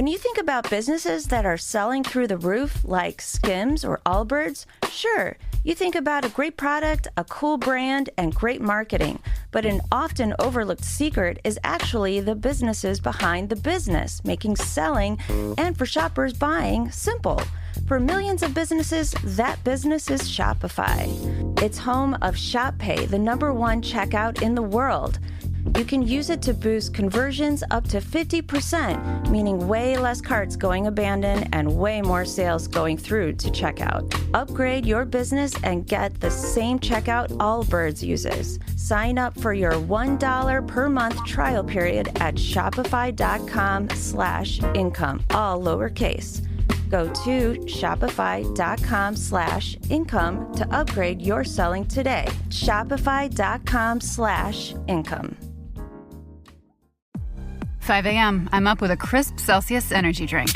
When you think about businesses that are selling through the roof, like Skims or Allbirds, sure, you think about a great product, a cool brand, and great marketing. But an often overlooked secret is actually the businesses behind the business, making selling and for shoppers buying simple. For millions of businesses, that business is Shopify. It's home of Shop Pay, the #1 checkout in the world. You can use it to boost conversions up to 50%, meaning way less carts going abandoned and way more sales going through to checkout. Upgrade your business and get the same checkout Allbirds uses. Sign up for your $1 per month trial period at shopify.com/income, all lowercase. Go to shopify.com/income to upgrade your selling today. Shopify.com/income. 5 a.m. I'm up with a crisp Celsius energy drink.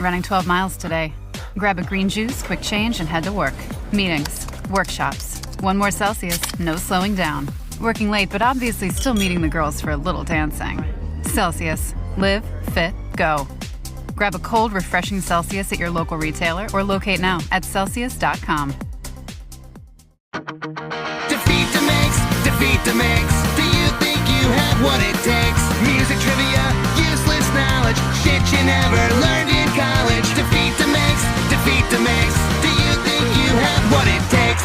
Running 12 miles today. Grab a green juice, quick change, and head to work. Meetings, workshops. One more Celsius, no slowing down. Working late, but obviously still meeting the girls for a little dancing. Celsius. Live, fit, go. Grab a cold, refreshing Celsius at your local retailer or locate now at Celsius.com. Defeat DeMakes. Do you think you have what it takes? Music trivia, useless knowledge, shit you never learned in college. Defeat DeMakes. Do you think you have what it takes?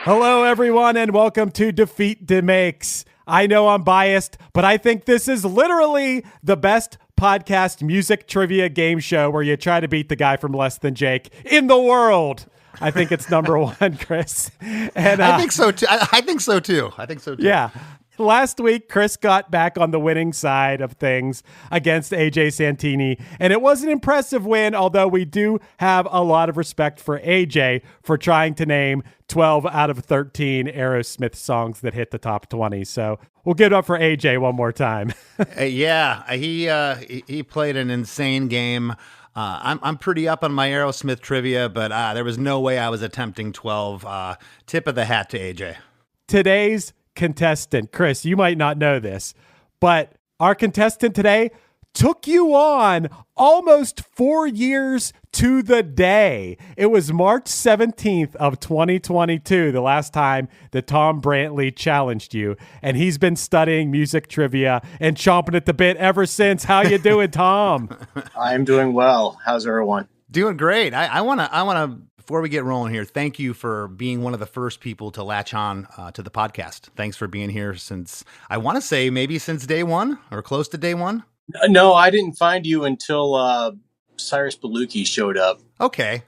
Hello, everyone, and welcome to Defeat DeMakes. I know I'm biased, but I think this is literally the best podcast music trivia game show where you try to beat the guy from Less Than Jake in the world. I think it's #1, Chris. And I think so too. I think so too. Yeah. Last week, Chris got back on the winning side of things against AJ Santini, and it was an impressive win, although we do have a lot of respect for AJ for trying to name 12 out of 13 Aerosmith songs that hit the top 20. So we'll give it up for AJ one more time. Yeah, he played an insane game. I'm pretty up on my Aerosmith trivia, but there was no way I was attempting 12. Tip of the hat to AJ. Today's contestant, Chris, you might not know this, but our contestant today took you on almost 4 years to the day. It was March 17th of 2022, the last time that Tom Brantley challenged you, and he's been studying music trivia and chomping at the bit ever since. How you doing, Tom? I'm doing well. How's everyone? Doing great. I want to, before we get rolling here, thank you for being one of the first people to latch on to the podcast. Thanks for being here since, I want to say maybe since day one or close to day one. No, I didn't find you until Cyrus Beluki showed up. Okay.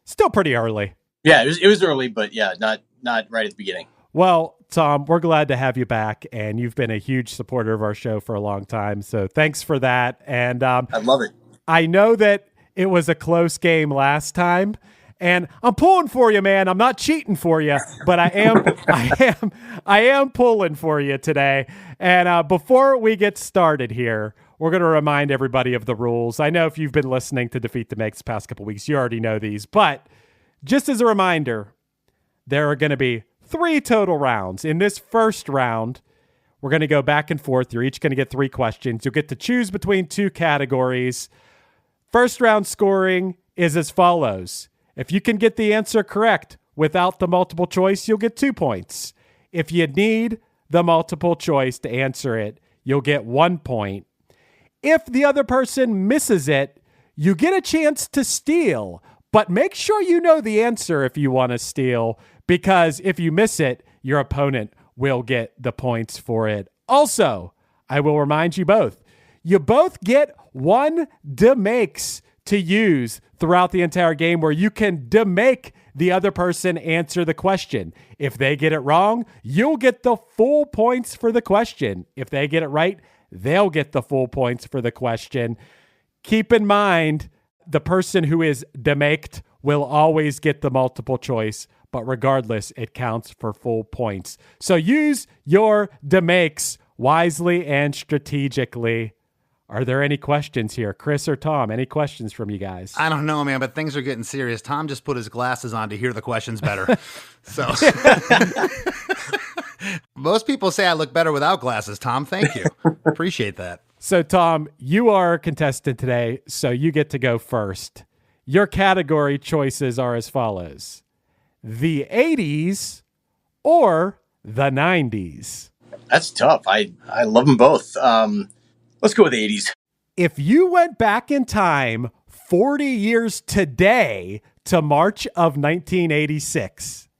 Still pretty early. Yeah, it was early, but yeah, not right at the beginning. Well, Tom, we're glad to have you back, and you've been a huge supporter of our show for a long time, so thanks for that. And I love it. I know that it was a close game last time, and I'm pulling for you, man. I'm not cheating for you, but I am pulling for you today. And before we get started here, we're going to remind everybody of the rules. I know if you've been listening to Defeat DeMakes the past couple weeks, you already know these, but just as a reminder, there are going to be 3 total rounds. In this first round, we're going to go back and forth. You're each going to get 3 questions. You'll get to choose between 2 categories. First round scoring is as follows. If you can get the answer correct without the multiple choice, you'll get 2 points. If you need the multiple choice to answer it, you'll get 1 point. If the other person misses it, you get a chance to steal, but make sure you know the answer if you want to steal, because if you miss it, your opponent will get the points for it. Also, I will remind you both, you both get 1 DeMakes to use throughout the entire game where you can DeMake the other person answer the question. If they get it wrong, you'll get the full points for the question. If they get it right, they'll get the full points for the question. Keep in mind, the person who is demaked will always get the multiple choice, but regardless, it counts for full points. So use your demakes wisely and strategically. Are there any questions here? Chris or Tom, any questions from you guys? I don't know, man, but things are getting serious. Tom just put his glasses on to hear the questions better. So most people say I look better without glasses, Tom. Thank you. Appreciate that. So, Tom, you are a contestant today, so you get to go first. Your category choices are as follows: the 80s or the 90s. That's tough. I love them both. Let's go with the 80s. If you went back in time 40 years today to March of 1986,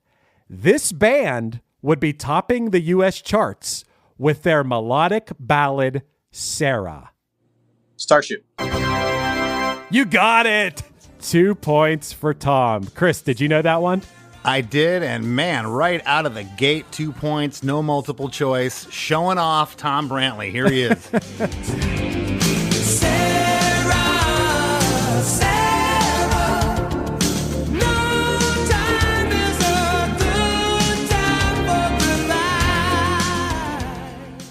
this band would be topping the U.S. charts with their melodic ballad, Sarah. Starship. You got it. 2 points for Tom. Chris, did you know that one? I did, and man, right out of the gate, 2 points, no multiple choice, showing off Tom Brantley. Here he is.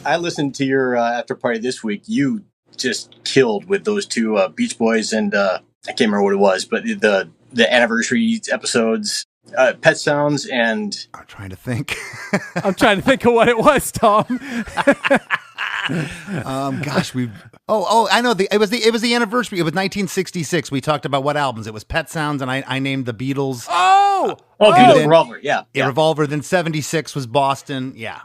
I listened to your after party this week. You just killed with those two Beach Boys and I can't remember what it was, but the anniversary episodes, Pet Sounds, and I'm trying to think. I'm trying to think of what it was, Tom. Gosh, I know. It was the anniversary. It was 1966. We talked about what albums. It was Pet Sounds, and I named the Beatles. Oh, Beatles, Revolver. Yeah. Revolver. Then 76 was Boston. Yeah.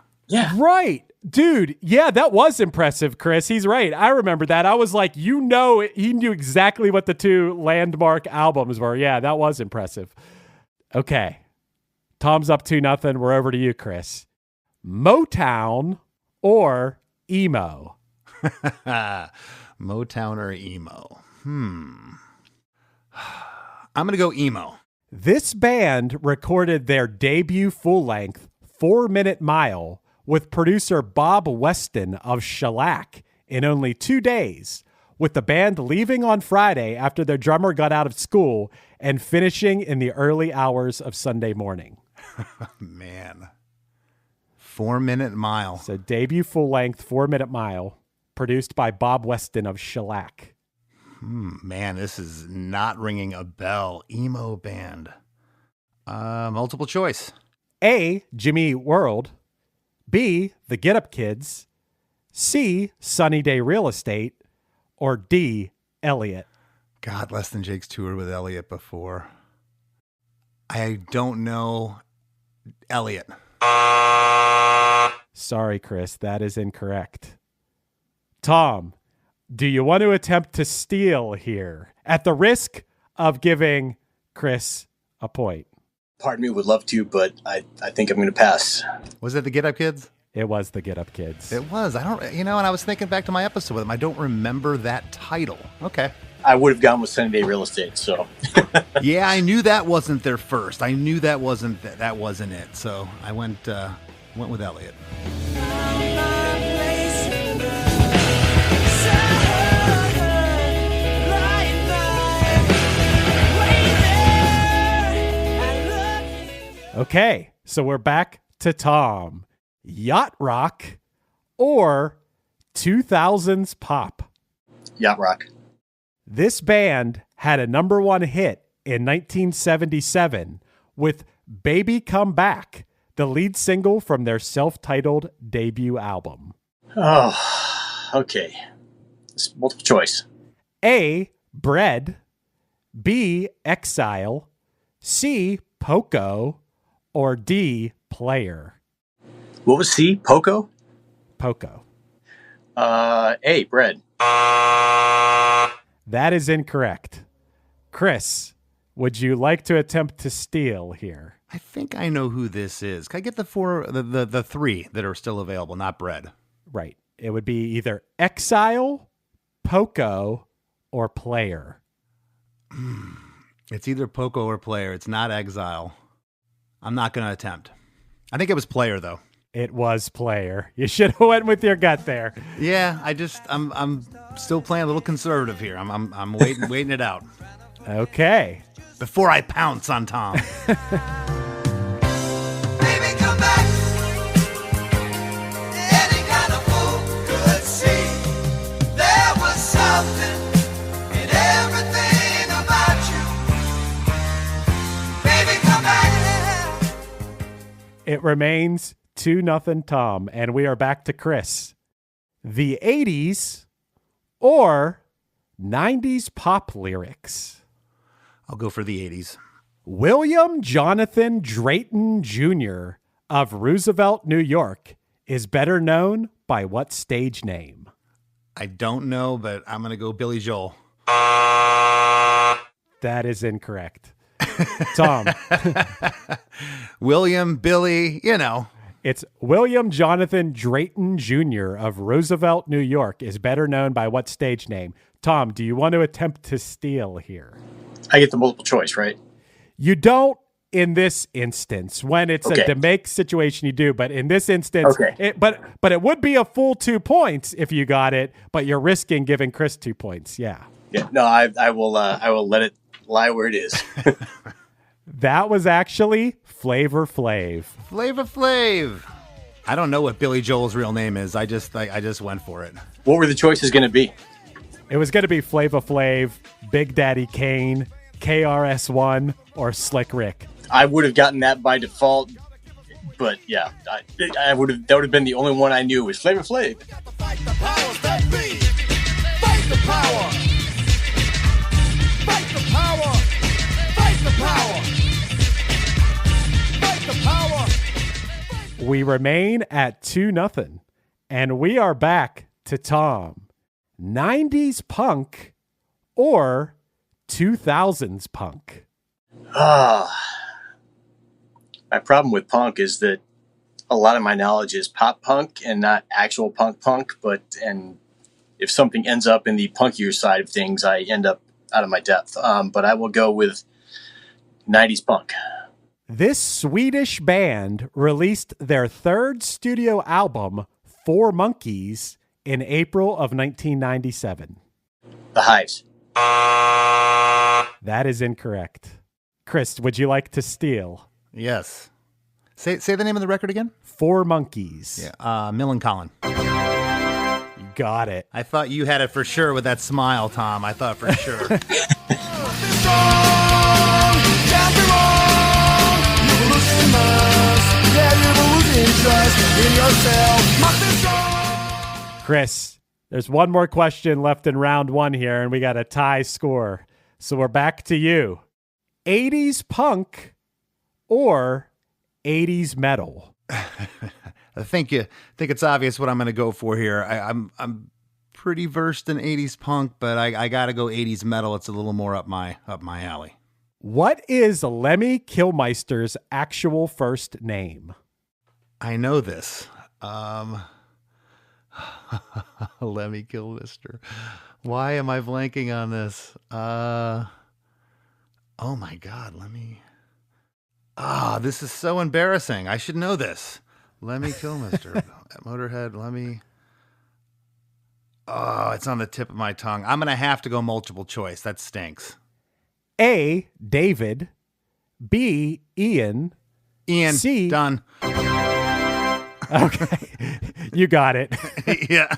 Right. Dude, yeah, that was impressive, Chris. He's right. I remember that. I was like, he knew exactly what the two landmark albums were. Yeah, that was impressive. Okay. Tom's up 2-0. We're over to you, Chris. Motown or emo? Motown or emo? I'm going to go emo. This band recorded their debut full-length 4-Minute Mile with producer Bob Weston of Shellac in only 2 days, with the band leaving on Friday after their drummer got out of school and finishing in the early hours of Sunday morning. Man. 4-Minute Mile. So debut full-length 4-Minute Mile, produced by Bob Weston of Shellac. Man, this is not ringing a bell. Emo band. Multiple choice. A, Jimmy Eat World. B, The Get Up Kids. C, Sunny Day Real Estate. Or D, Elliot. God, Less Than Jake's toured with Elliot before. I don't know Elliot. Sorry, Chris, that is incorrect. Tom, do you want to attempt to steal here at the risk of giving Chris a point? Part of me would love to, but I think I'm going to pass. Was it the Get Up Kids? It was the Get Up Kids. It was. And I was thinking back to my episode with them. I don't remember that title. Okay. I would have gone with Sunny Day Real Estate, so. Yeah, I knew that wasn't their first. I knew that wasn't it. So I went with Elliot. Okay, so we're back to Tom. Yacht rock or 2000s pop? Yacht rock. This band had a #1 hit in 1977 with Baby Come Back, the lead single from their self-titled debut album. Oh, okay. It's multiple choice. A, Bread. B, Exile. C, Poco. Or D, Player. What was C? Poco? Poco. A, Bread. That is incorrect. Chris, would you like to attempt to steal here? I think I know who this is. Can I get the three that are still available, not Bread? Right. It would be either Exile, Poco, or Player. It's either Poco or Player. It's not Exile. I'm not going to attempt. I think it was Player, though. It was Player. You should have went with your gut there. Yeah, I'm still playing a little conservative here. I'm waiting it out. Okay. Before I pounce on Tom. Baby, come back. Any kind of fool could see there was something in everything about you. Baby, come back. It remains 2-0 Tom, and we are back to Chris. The 80s or 90s pop lyrics? I'll go for the 80s. William Jonathan Drayton Jr. of Roosevelt, New York is better known by what stage name? I don't know, but I'm going to go Billy Joel. That is incorrect. Tom. William, Billy, It's William Jonathan Drayton Jr. of Roosevelt, New York is better known by what stage name? Tom, do you want to attempt to steal here? I get the multiple choice, right? You don't in this instance. When it's Okay. a DeMakes situation, you do. But in this instance, Okay. but it would be a full 2 points if you got it, but you're risking giving Chris 2 points. Yeah. Yeah. No, I will let it lie where it is. That was actually Flavor Flav. Flavor Flav. I don't know what Billy Joel's real name is. I just went for it. What were the choices going to be? It was going to be Flavor Flav, Big Daddy Kane, KRS-One, or Slick Rick. I would have gotten that by default, but yeah, I would have. That would have been the only one I knew was Flavor Flav. Fight the powers that be. Fight the power. Fight the power. Fight the power. Fight the power. We remain at 2-0, and we are back to Tom. 90s punk or 2000s punk? My problem with punk is that a lot of my knowledge is pop punk and not actual punk. And if something ends up in the punkier side of things, I end up out of my depth. But I will go with 90s punk. This Swedish band released their third studio album, Four Monkeys, in April of 1997. The Hives. That is incorrect. Chris, would you like to steal? Yes. Say the name of the record again. Four Monkeys. Yeah. Millen Collin. You got it. I thought you had it for sure with that smile, Tom. I thought for sure. Chris, there's one more question left in round one here, and we got a tie score. So we're back to you. 80s punk or 80s metal? I think it's obvious what I'm going to go for here. I'm pretty versed in 80s punk, but I got to go 80s metal. It's a little more up my alley. What is Lemmy Kilmister's actual first name? I know this. Lemmy Kilmister. Why am I blanking on this? Oh my God, Lemmy. This is so embarrassing. I should know this. Lemmy Kilmister. Motorhead, Lemmy. Oh, it's on the tip of my tongue. I'm going to have to go multiple choice. That stinks. A, David. B, Ian. C. Done. Okay. You got it. Yeah.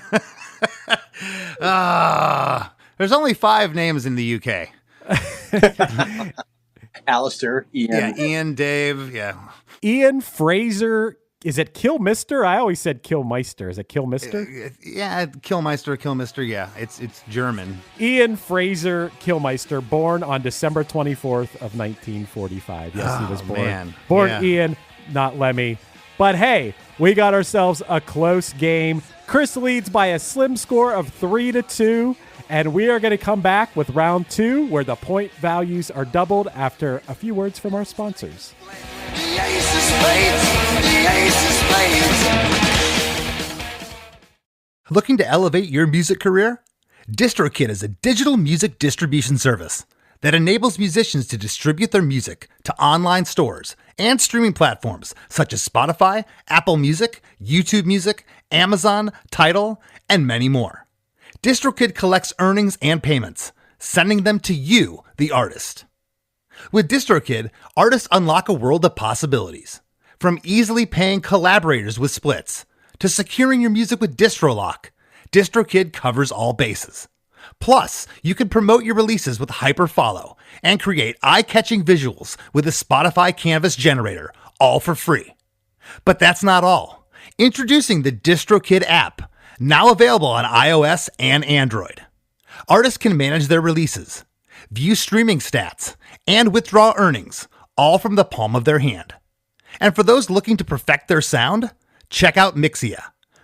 There's only 5 names in the UK. Alistair, Ian. Yeah, Ian, Dave. Yeah. Ian Fraser. Is it Kilmister? I always said Kilmeister. Is it Kilmister? Yeah, Kilmister. Yeah, it's German. Ian Fraser Kilmeister, born on December 24th of 1945. Yes, he was born. Man. Born Yeah. Ian, not Lemmy. But hey, we got ourselves a close game. Chris leads by a slim score of 3-2, and we are going to come back with round 2, where the point values are doubled after a few words from our sponsors. The ace of spades. The ace of spades. Looking to elevate your music career? DistroKid is a digital music distribution service that enables musicians to distribute their music to online stores and streaming platforms such as Spotify, Apple Music, YouTube Music, Amazon, Tidal, and many more. DistroKid collects earnings and payments, sending them to you, the artist. With DistroKid, artists unlock a world of possibilities. From easily paying collaborators with splits, to securing your music with DistroLock, DistroKid covers all bases. Plus, you can promote your releases with Hyperfollow and create eye-catching visuals with a Spotify Canvas generator, all for free. But that's not all. Introducing the DistroKid app, now available on iOS and Android. Artists can manage their releases, view streaming stats, and withdraw earnings, all from the palm of their hand. And for those looking to perfect their sound, check out Mixia.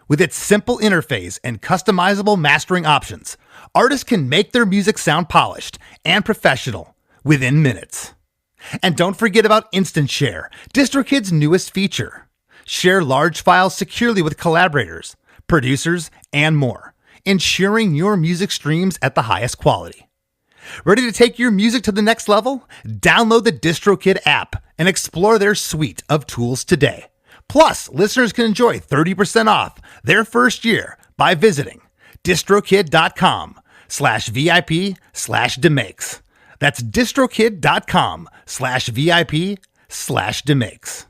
With its simple interface and customizable mastering options, artists can make their music sound polished and professional within minutes. And don't forget about Instant Share, DistroKid's newest feature. Share large files securely with collaborators, producers, and more, ensuring your music streams at the highest quality. Ready to take your music to the next level? Download the DistroKid app and explore their suite of tools today. Plus, listeners can enjoy 30% off their first year by visiting distrokid.com/VIP/DeMakes. That's distrokid.com/VIP/DeMakes.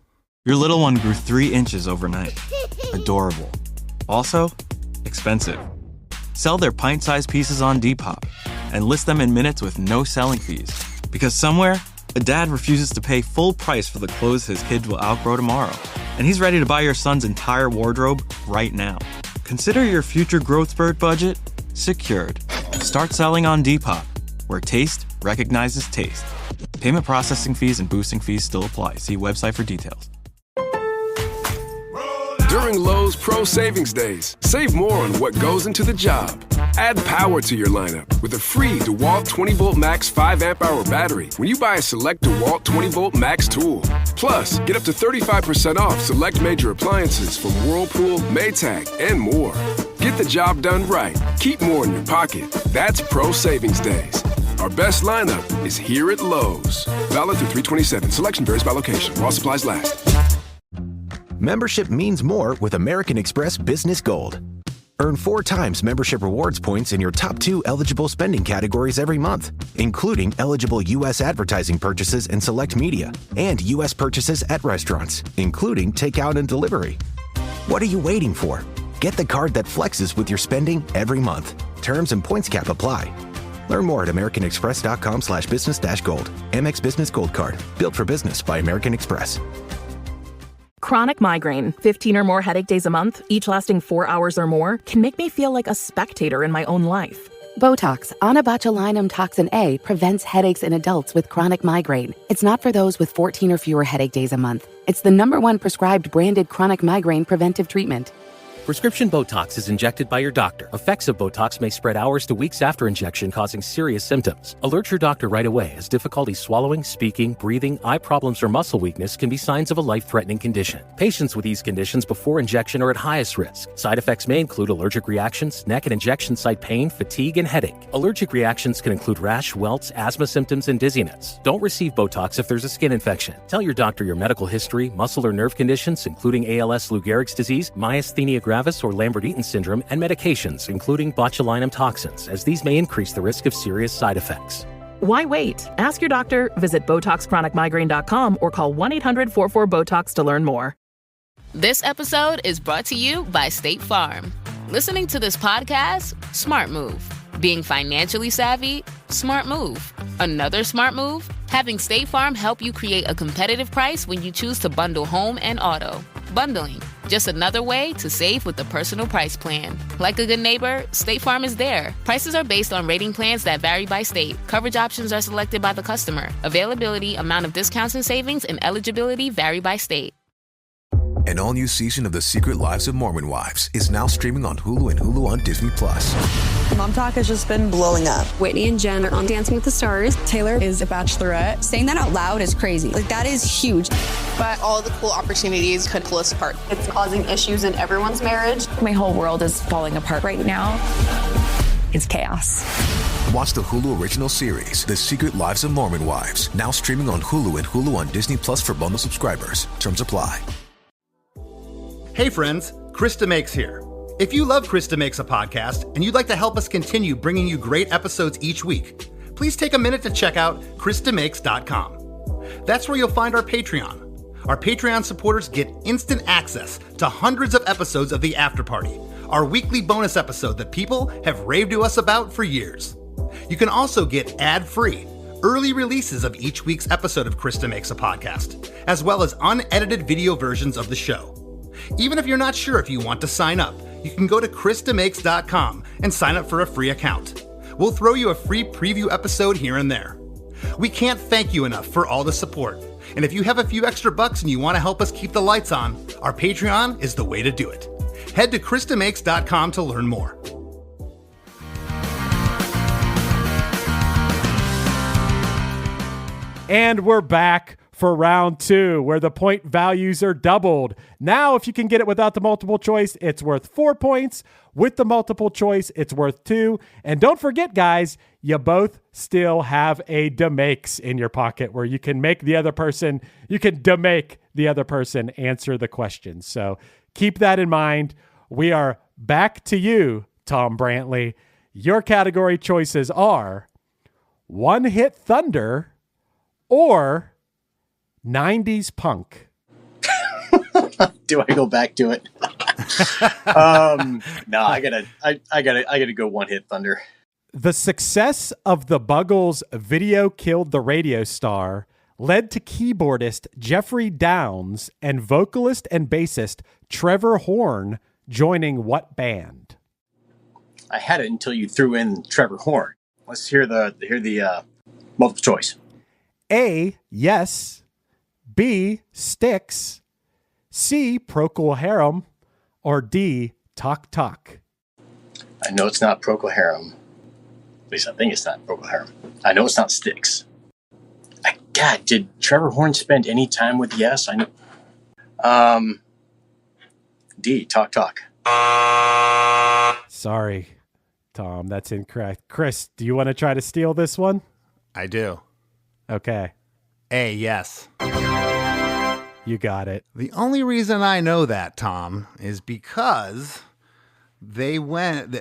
Your little one grew 3 inches overnight. Adorable. Also, expensive. Sell their pint-sized pieces on Depop and list them in minutes with no selling fees. Because somewhere, a dad refuses to pay full price for the clothes his kids will outgrow tomorrow. And he's ready to buy your son's entire wardrobe right now. Consider your future growth spurt budget secured. Start selling on Depop, where taste recognizes taste. Payment processing fees and boosting fees still apply. See website for details. During Lowe's Pro Savings Days, save more on what goes into the job. Add power to your lineup with a free DeWalt 20-volt max 5-amp-hour battery when you buy a select DeWalt 20-volt max tool. Plus, get up to 35% off select major appliances from Whirlpool, Maytag, and more. Get the job done right. Keep more in your pocket. That's Pro Savings Days. Our best lineup is here at Lowe's. Valid through 3/27. Selection varies by location. While supplies last. Membership means more with American Express Business Gold. Earn 4 times membership rewards points in your top 2 eligible spending categories every month, including eligible U.S. advertising purchases and select media, and U.S. purchases at restaurants, including takeout and delivery. What are you waiting for? Get the card that flexes with your spending every month. Terms and points cap apply. Learn more at americanexpress.com/business-gold. Amex Business Gold Card. Built for business by American Express. Chronic migraine, 15 or more headache days a month, each lasting 4 hours or more, can make me feel like a spectator in my own life. Botox, onabotulinum toxin A, prevents headaches in adults with chronic migraine. It's not for those with 14 or fewer headache days a month. It's the #1 prescribed branded chronic migraine preventive treatment. Prescription Botox is injected by your doctor. Effects of Botox may spread hours to weeks after injection, causing serious symptoms. Alert your doctor right away, as difficulty swallowing, speaking, breathing, eye problems, or muscle weakness can be signs of a life-threatening condition. Patients with these conditions before injection are at highest risk. Side effects may include allergic reactions, neck and injection site pain, fatigue, and headache. Allergic reactions can include rash, welts, asthma symptoms, and dizziness. Don't receive Botox if there's a skin infection. Tell your doctor your medical history, muscle or nerve conditions, including ALS, Lou Gehrig's disease, myasthenia gravis, or Lambert-Eaton syndrome, and medications, including botulinum toxins, as these may increase the risk of serious side effects. Why wait? Ask your doctor, visit BotoxChronicMigraine.com, or call 1-800-44-BOTOX to learn more. This episode is brought to you by State Farm. Listening to this podcast? Smart move. Being financially savvy? Smart move. Another smart move? Having State Farm help you create a competitive price when you choose to bundle home and auto. Bundling, just another way to save with the Personal Price Plan. Like a good neighbor, State Farm is there. Prices are based on rating plans that vary by state. Coverage options are selected by the customer. Availability, amount of discounts and savings, and eligibility vary by state. An all-new season of The Secret Lives of Mormon Wives is now streaming on Hulu and Hulu on Disney+. Mom Talk has just been blowing up. Whitney and Jen are on Dancing with the Stars. Taylor is a bachelorette. Saying that out loud is crazy. Like, that is huge. But all the cool opportunities could pull us apart. It's causing issues in everyone's marriage. My whole world is falling apart right now. It's chaos. Watch the Hulu original series, The Secret Lives of Mormon Wives, now streaming on Hulu and Hulu on Disney+ for bundle subscribers. Terms apply. Hey friends, Chris DeMakes here. If you love Chris DeMakes a Podcast and you'd like to help us continue bringing you great episodes each week, please take a minute to check out chrisdemakes.com. That's where you'll find our Patreon. Our Patreon supporters get instant access to hundreds of episodes of The After Party, our weekly bonus episode that people have raved to us about for years. You can also get ad-free, early releases of each week's episode of Chris DeMakes a Podcast, as well as unedited video versions of the show. Even if you're not sure if you want to sign up, you can go to chrisdemakes.com and sign up for a free account. We'll throw you a free preview episode here and there. We can't thank you enough for all the support. And if you have a few extra bucks and you want to help us keep the lights on, our Patreon is the way to do it. Head to ChrisDeMakes.com to learn more. And we're back for round 2, where the point values are doubled. Now, if you can get it without the multiple choice, it's worth 4 points. With the multiple choice, it's worth 2. And don't forget, guys, you both still have a DeMakes in your pocket where you can make the other person, you can DeMake the other person answer the question. So keep that in mind. We are back to you, Tom Brantley. Your category choices are One Hit Thunder or 90s punk. Do I go back to it? No, I gotta go One Hit Thunder. The success of the Buggles' Video Killed the Radio Star led to keyboardist Jeffrey Downs and vocalist and bassist Trevor Horn joining what band? I had it until you threw in Trevor Horn. Let's hear the multiple choice. A, Yes. B, Styx. C, Procol Harum. Or D, Talk Talk. I know it's not Procol Harum. At least I think it's not Procol Harum. I know it's not Styx. God, did Trevor Horn spend any time with Yes? I know. D, Talk Talk. Sorry, Tom, that's incorrect. Chris, do you want to try to steal this one? I do. Okay. A, Yes. You got it. The only reason I know that, Tom, is because they went,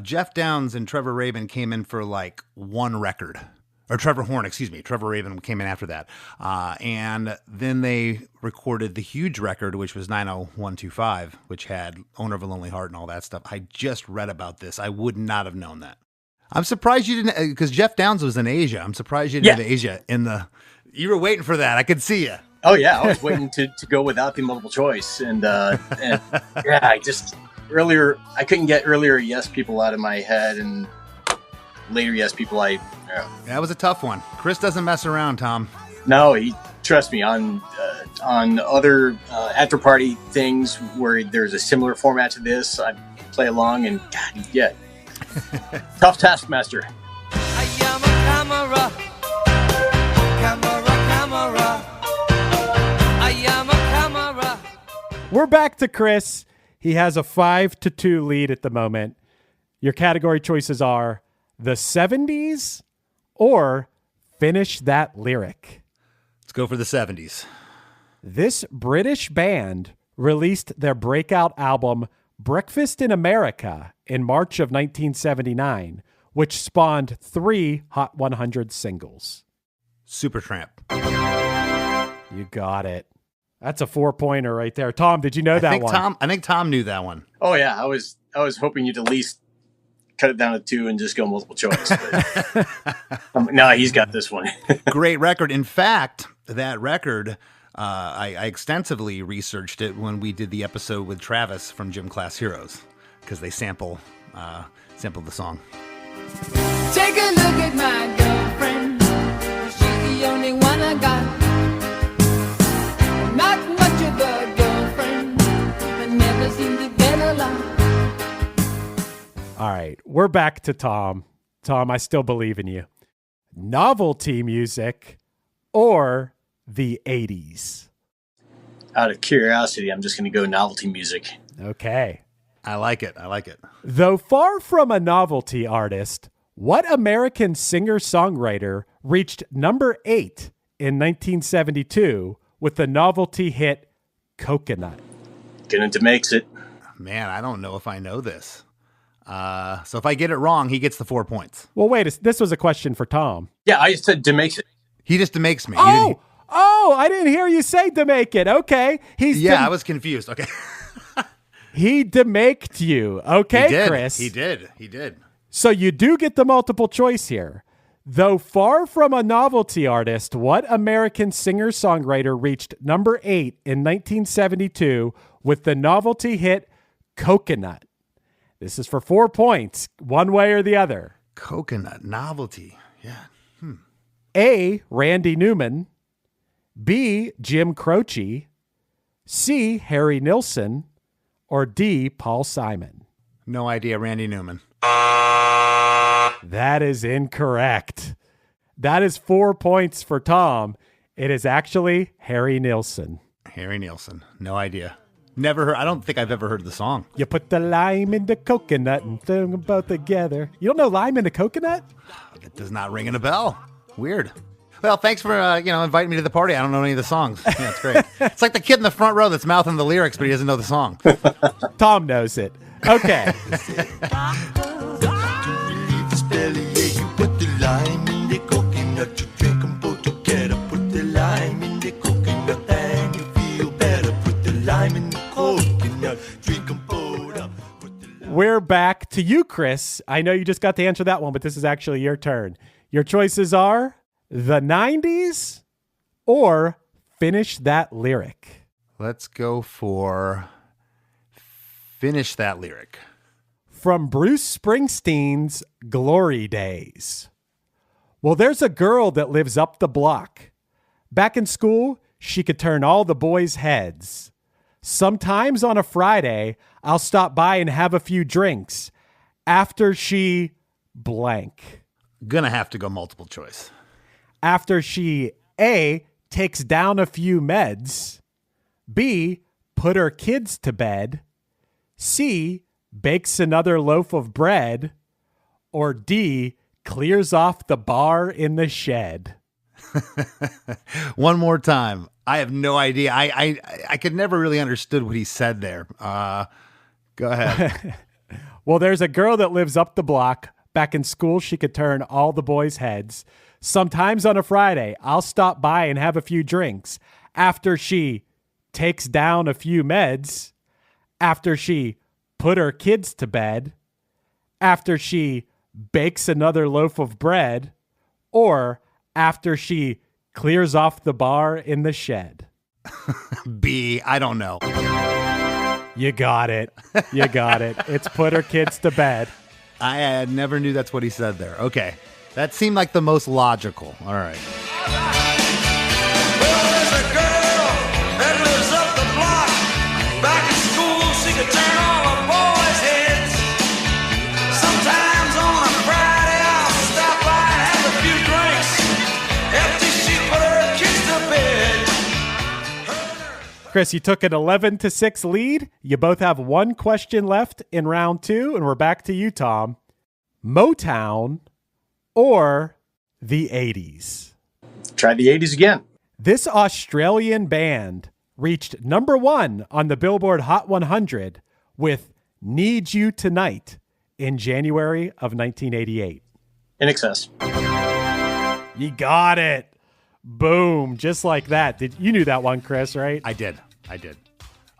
Jeff Downs and Trevor Rabin came in for like one record. Or Trevor Horn, excuse me. Trevor Rabin came in after that. And then they recorded the huge record, which was 90125, which had Owner of a Lonely Heart and all that stuff. I just read about this. I would not have known that. I'm surprised you didn't, because Jeff Downs was in Asia. I'm surprised you didn't have Asia in the, you were waiting for that. I could see you. Oh yeah, I was waiting to go without the multiple choice, and yeah, I couldn't get earlier Yes people out of my head, and later Yes people That was a tough one. Chris doesn't mess around, Tom. No, trust me on other after party things where there's a similar format to this, I play along, and God, yeah, tough taskmaster. I am a camera. We're back to Chris. He has a 5-2 lead at the moment. Your category choices are the 70s or Finish That Lyric. Let's go for the 70s. This British band released their breakout album Breakfast in America in March of 1979, which spawned 3 Hot 100 singles. Supertramp. You got it. That's a 4-pointer right there. Tom, did you know that one? I think Tom knew that one. Oh yeah, I was hoping you'd at least cut it down to 2 and just go multiple choice. No, he's got this one. Great record. In fact, that record, I extensively researched it when we did the episode with Travis from Gym Class Heroes, because they sampled the song. Take a look at my girlfriend. She's the only one I got. Not much of a girlfriend, but never seemed to get along. All right, we're back to Tom. Tom, I still believe in you. Novelty music or the 80s? Out of curiosity, I'm just going to go novelty music. Okay. I like it. Though far from a novelty artist, what American singer-songwriter reached number 8 in 1972 with the novelty hit Coconut? Gonna DeMakes it. Man, I don't know if I know this. So if I get it wrong, he gets the 4 points. Well, wait, this was a question for Tom. Yeah, I just said DeMakes it. He just DeMakes me. I didn't hear you say DeMake it. Okay. I was confused. Okay. He DeMaked you. Okay, Chris. He did. So you do get the multiple choice here. Though far from a novelty artist, what American singer-songwriter reached number 8 in 1972 with the novelty hit Coconut? This is for 4 points, one way or the other. Coconut novelty. Yeah. A, Randy Newman. B, Jim Croce. C, Harry Nilsson. Or D, Paul Simon. No idea. Randy Newman. That is incorrect. That is 4 points for Tom. It is actually Harry Nilsson. Harry Nilsson. No idea. Never heard. I don't think I've ever heard the song. You put the lime in the coconut and throw them both together. You don't know lime in the coconut? That does not ring in a bell. Weird. Well, thanks for inviting me to the party. I don't know any of the songs. Yeah, it's great. It's like the kid in the front row that's mouthing the lyrics, but he doesn't know the song. Tom knows it. Okay. We're back to you, Chris. I know you just got to answer that one, but this is actually your turn. Your choices are the 90s or finish that lyric. Let's go for finish that lyric. From Bruce Springsteen's Glory Days. Well, there's a girl that lives up the block. Back in school, she could turn all the boys' heads. Sometimes on a Friday, I'll stop by and have a few drinks after she blank. Gonna have to go multiple choice. After she A, takes down a few meds, B, put her kids to bed, C, bakes another loaf of bread, or D, clears off the bar in the shed. One more time. I have no idea. I could never really understood what he said there. Go ahead. Well, there's a girl that lives up the block. Back in school, she could turn all the boys' heads. Sometimes on a Friday, I'll stop by and have a few drinks. After she takes down a few meds. After she put her kids to bed. After she bakes another loaf of bread. Or after she clears off the bar in the shed. B, I don't know. You got it. You got it. It's put her kids to bed. I never knew that's what he said there. Okay. That seemed like the most logical. All right. Well, there's a girl that lives up the block. Back in school, she could turn all the boys' heads. Sometimes on a Friday, I'll stop by and have a few drinks after she put her kids to bed. Chris, you took an 11-6 lead. You both have one question left in round 2, and we're back to you, Tom. Motown or the 80s? Try the 80s again. This Australian band reached number 1 on the Billboard Hot 100 with Need You Tonight in January of 1988. In excess. You got it. Boom. Just like that. You knew that one, Chris, right? I did.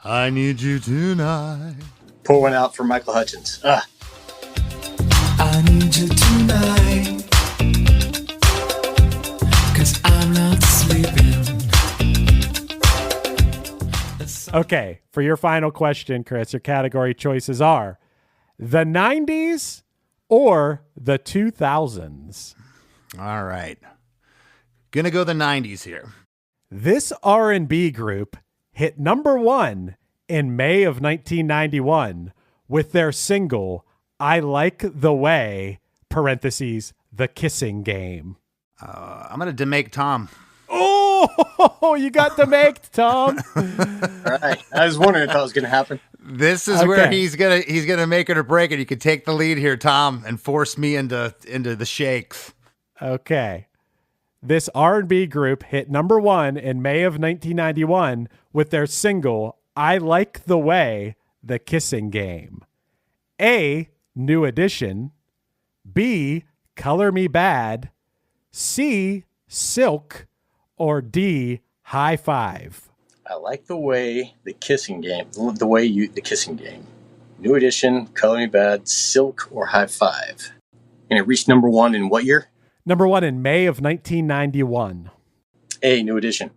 I need you tonight. Pour one out for Michael Hutchins. I need you tonight, 'cause I'm not sleeping. Okay, for your final question, Chris, your category choices are the 90s or the 2000s. All right. Gonna go the 90s here. This R&B group hit number 1 in May of 1991 with their single, I Like the Way, parentheses, The Kissing Game. I'm going to DeMake Tom. Oh, you got DeMakes, Tom. All right. I was wondering if that was going to happen. This is where he's gonna make it or break it. You could take the lead here, Tom, and force me into the shakes. Okay. This R&B group hit number 1 in May of 1991 with their single, I Like the Way, The Kissing Game. A, New Edition. B, Color Me Bad. C, Silk. Or D, High Five. I like the way the kissing game, the kissing game. New Edition, Color Me Bad, Silk, or High Five. And it reached number 1 in what year? Number 1 in May of 1991. A, New Edition.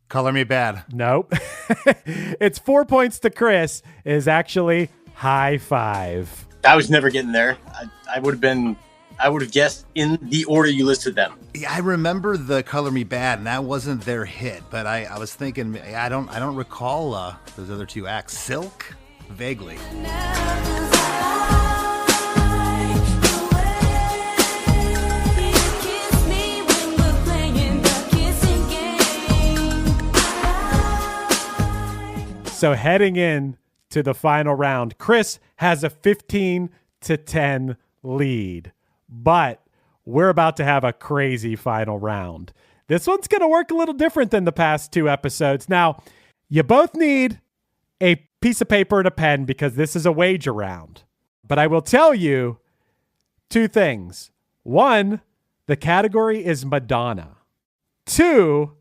Color Me Bad. Nope. It's 4 points to Chris. It is actually High Five. I was never getting there. I would have guessed in the order you listed them. Yeah, I remember the Color Me Bad, and that wasn't their hit. But I was thinking, I don't recall those other two acts. Silk, vaguely. So heading in to the final round, Chris has a 15-10 lead, but we're about to have a crazy final round. This one's going to work a little different than the past two episodes. Now, you both need a piece of paper and a pen because this is a wager round. But I will tell you two things. One, the category is Madonna. Two,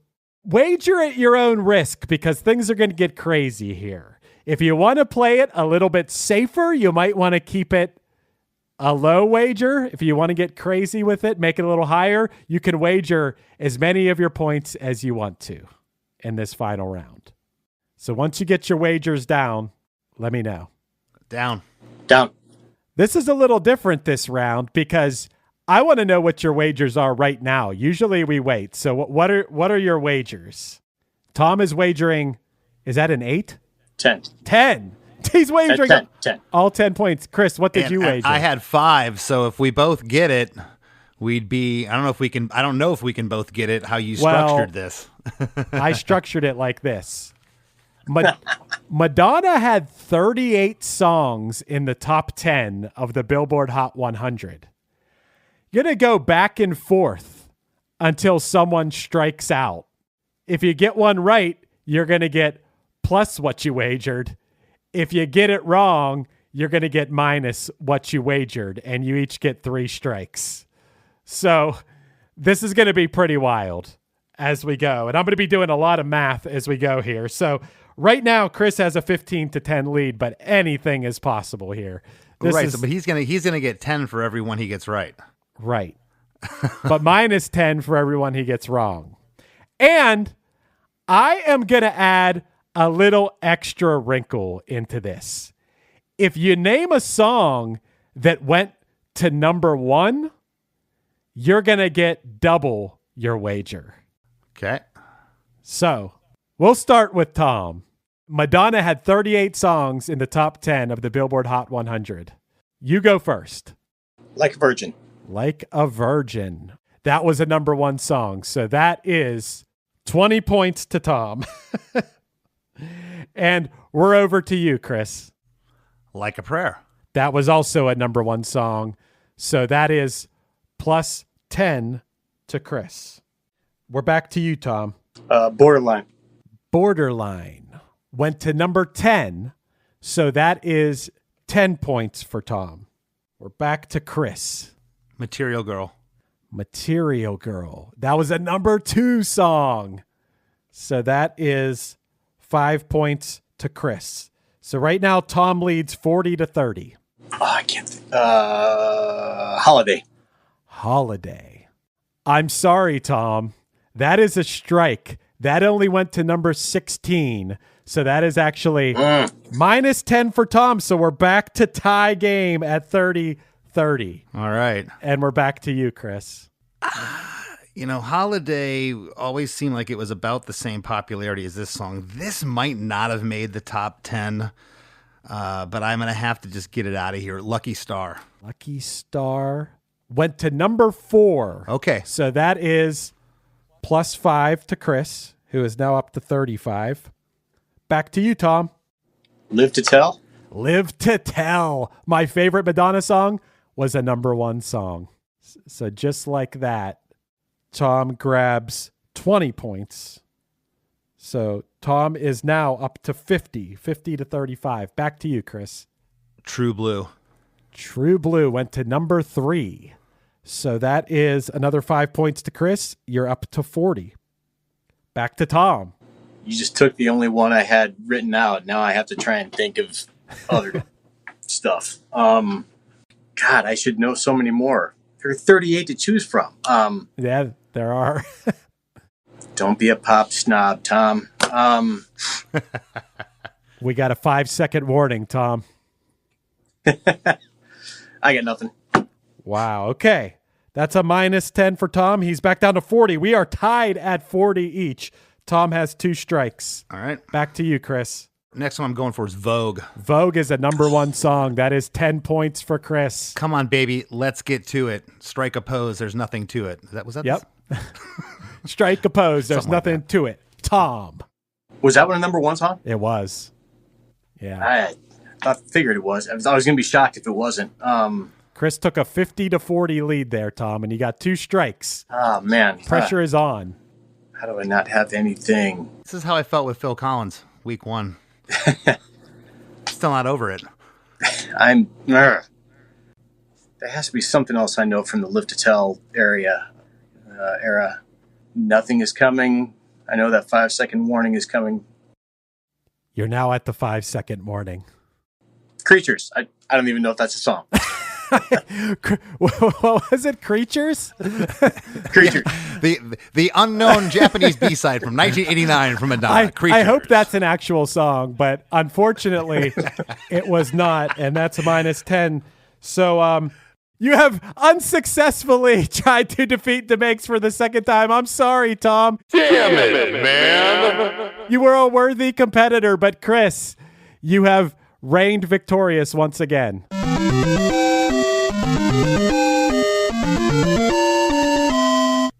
wager at your own risk because things are going to get crazy here. If you want to play it a little bit safer, you might want to keep it a low wager. If you want to get crazy with it, make it a little higher. You can wager as many of your points as you want to in this final round. So once you get your wagers down, let me know. Down. This is a little different this round because I want to know what your wagers are right now. Usually we wait. So what are your wagers? Tom is wagering, is that an 8? 10. He's wagering 10. All 10 points. Chris, what did you wager? I had 5. So if we both get it, we'd be, I don't know if we can both get it, how you structured this. I structured it like this. Madonna had 38 songs in the top 10 of the Billboard Hot 100. You're going to go back and forth until someone strikes out. If you get one right, you're going to get plus what you wagered. If you get it wrong, you're going to get minus what you wagered, and you each get 3 strikes. So this is going to be pretty wild as we go. And I'm going to be doing a lot of math as we go here. So right now, Chris has a 15-10 lead, but anything is possible here. But he's going to get 10 for every one he gets right. Right. But minus 10 for everyone he gets wrong. And I am going to add a little extra wrinkle into this. If you name a song that went to number 1, you're going to get double your wager. Okay. So we'll start with Tom. Madonna had 38 songs in the top 10 of the Billboard Hot 100. You go first. Like a Virgin. Like a Virgin. That was a number 1 song. So that is 20 points to Tom. And we're over to you, Chris. Like a Prayer. That was also a number 1 song. So that is plus 10 to Chris. We're back to you, Tom. Borderline. Borderline went to number 10. So that is 10 points for Tom. We're back to Chris. Material Girl. Material Girl. That was a number 2 song. So that is 5 points to Chris. So right now, Tom leads 40-30. Oh, I can't think. Holiday. Holiday. I'm sorry, Tom. That is a strike. That only went to number 16. So that is actually minus 10 for Tom. So we're back to tie game at 30-30. All right. And we're back to you, Chris. Holiday always seemed like it was about the same popularity as this song. This might not have made the top 10, but I'm going to have to just get it out of here. Lucky Star. Lucky Star went to number 4. Okay. So that is plus 5 to Chris, who is now up to 35. Back to you, Tom. Live to Tell. Live to Tell. My favorite Madonna song was a number 1 song. So just like that, Tom grabs 20 points. So Tom is now up to 50-35. Back to you, Chris. True Blue. True Blue went to number 3. So that is another 5 points to Chris. You're up to 40. Back to Tom. You just took the only one I had written out. Now I have to try and think of other stuff. God, I should know so many more. There are 38 to choose from. Yeah, there are. Don't be a pop snob, Tom. We got a 5-second warning, Tom. I got nothing. Wow. Okay. That's a -10 for Tom. He's back down to 40. We are tied at 40 each. Tom has 2 strikes. All right. Back to you, Chris. Next one I'm going for is Vogue. Vogue is a #1 song. That is 10 points for Chris. Come on, baby. Let's get to it. Strike a pose. There's nothing to it. Was that? Yep. Strike a pose. There's nothing to it. Tom. Was that one a #1 song? It was. Yeah. I figured it was. I was going to be shocked if it wasn't. Chris took a 50-40 lead there, Tom, and you got 2 strikks. Oh, man. Pressure is on. How do I not have anything? This is how I felt with Phil Collins, week 1. Still not over it. There has to be something else I know from the Live to Tell era. Nothing is coming. I know that 5-second warning is coming. You're now at the 5-second warning. Creatures. I don't even know if that's a song. What was it? Creatures? Creatures. The unknown Japanese B-side from 1989 from Madonna. Creatures. I hope that's an actual song, but unfortunately it was not, and that's a -10. So you have unsuccessfully tried to defeat DeMakes for the second time. I'm sorry, Tom. Damn it, man. You were a worthy competitor, but Chris, you have reigned victorious once again.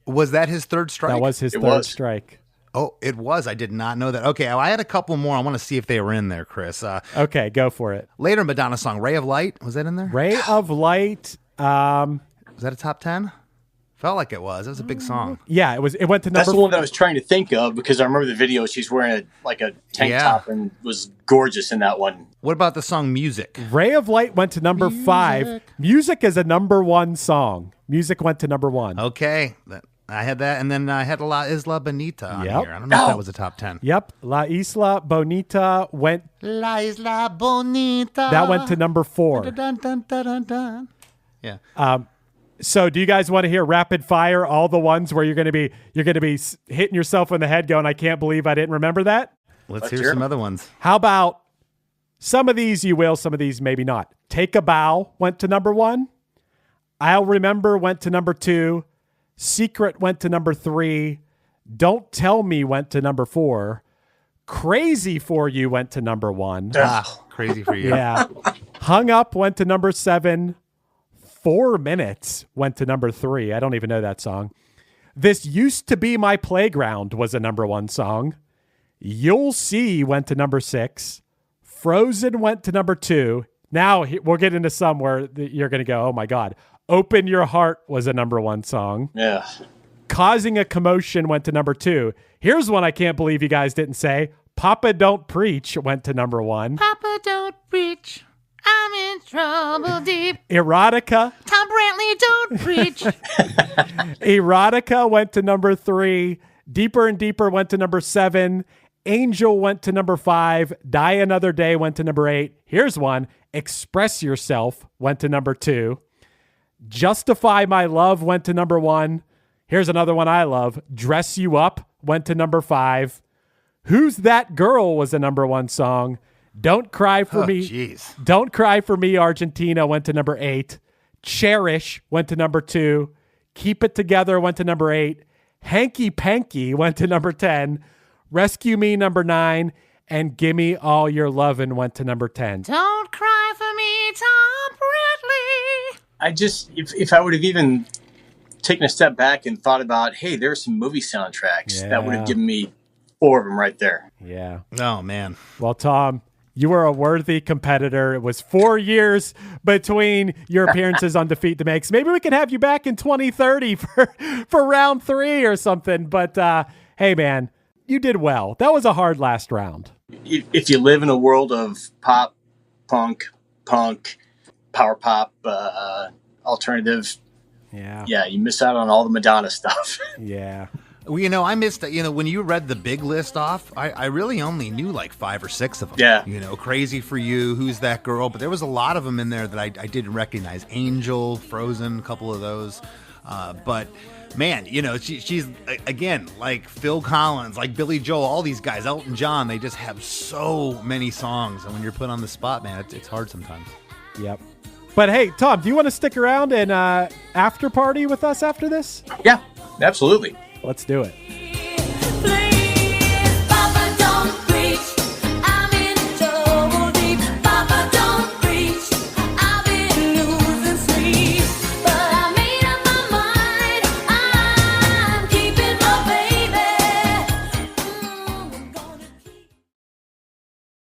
Was that his third strike? That was his third strike. Oh, it was. I did not know that. Okay, I had a couple more. I want to see if they were in there, Chris. Okay, go for it. Later Madonna song, Ray of Light. Was that in there? Ray of Light. Was that a top 10? Felt like it was. It was a big song. Yeah, it was. It went to number. That's the one that I was trying to think of because I remember the video. She's wearing a tank top and was gorgeous in that one. What about the song Music? Ray of Light went to number 5. Music is a #1 song. Music went to number 1. Okay. I had that, and then I had La Isla Bonita on here. I don't know if that was a top 10. Yep. La Isla Bonita went. La Isla Bonita. That went to number 4. Dun, dun, dun, dun, dun. Yeah. So do you guys want to hear rapid fire, all the ones where you're going to be hitting yourself in the head going, I can't believe I didn't remember that? Let's hear some other ones. How about some of these you will, some of these maybe not. Take a Bow went to number 1. I'll Remember went to number 2. Secret went to number 3. Don't Tell Me went to number 4. Crazy For You went to number 1. Crazy For You. Yeah. Hung Up went to number 7. 4 Minutes went to number 3. I don't even know that song. This Used to Be My Playground was a number 1 song. You'll See went to number 6. Frozen went to number 2. Now we'll get into some where you're going to go, oh my God. Open Your Heart was a number 1 song. Yeah. Causing a Commotion went to number 2. Here's one I can't believe you guys didn't say. Papa Don't Preach went to number 1. Papa Don't Preach. I'm in trouble deep. Erotica. Tom Brantley, don't preach. Erotica went to number 3. Deeper and Deeper went to number 7. Angel went to number 5. Die Another Day went to number 8. Here's one. Express Yourself went to number 2. Justify My Love went to number 1. Here's another one I love. Dress You Up went to number 5. Who's That Girl was a number 1 song. Don't Cry For Me. Geez. Don't Cry For Me, Argentina went to number 8. Cherish went to number 2. Keep It Together went to number 8. Hanky Panky went to number 10. Rescue Me, number 9. And Gimme All Your Lovin' went to number 10. Don't cry for me, Tom Brantley. I just, if I would have even taken a step back and thought about, hey, there's some movie soundtracks, that would have given me 4 of them right there. Yeah. Oh, man. Well, Tom, you were a worthy competitor. It was 4 years between your appearances on Defeat DeMakes. Maybe we could have you back in 2030 for round 3 or something. But, hey, man, you did well. That was a hard last round. If you live in a world of pop, punk, power pop, alternative, yeah, you miss out on all the Madonna stuff. Yeah. Well, I missed, when you read the big list off, I really only knew like 5 or 6 of them. Yeah. Crazy For You, Who's That Girl? But there was a lot of them in there that I didn't recognize. Angel, Frozen, a couple of those. But man, she's, again, like Phil Collins, like Billy Joel, all these guys, Elton John, they just have so many songs. And when you're put on the spot, man, it's hard sometimes. Yep. But hey, Tom, do you want to stick around and after party with us after this? Yeah, absolutely. Let's do it.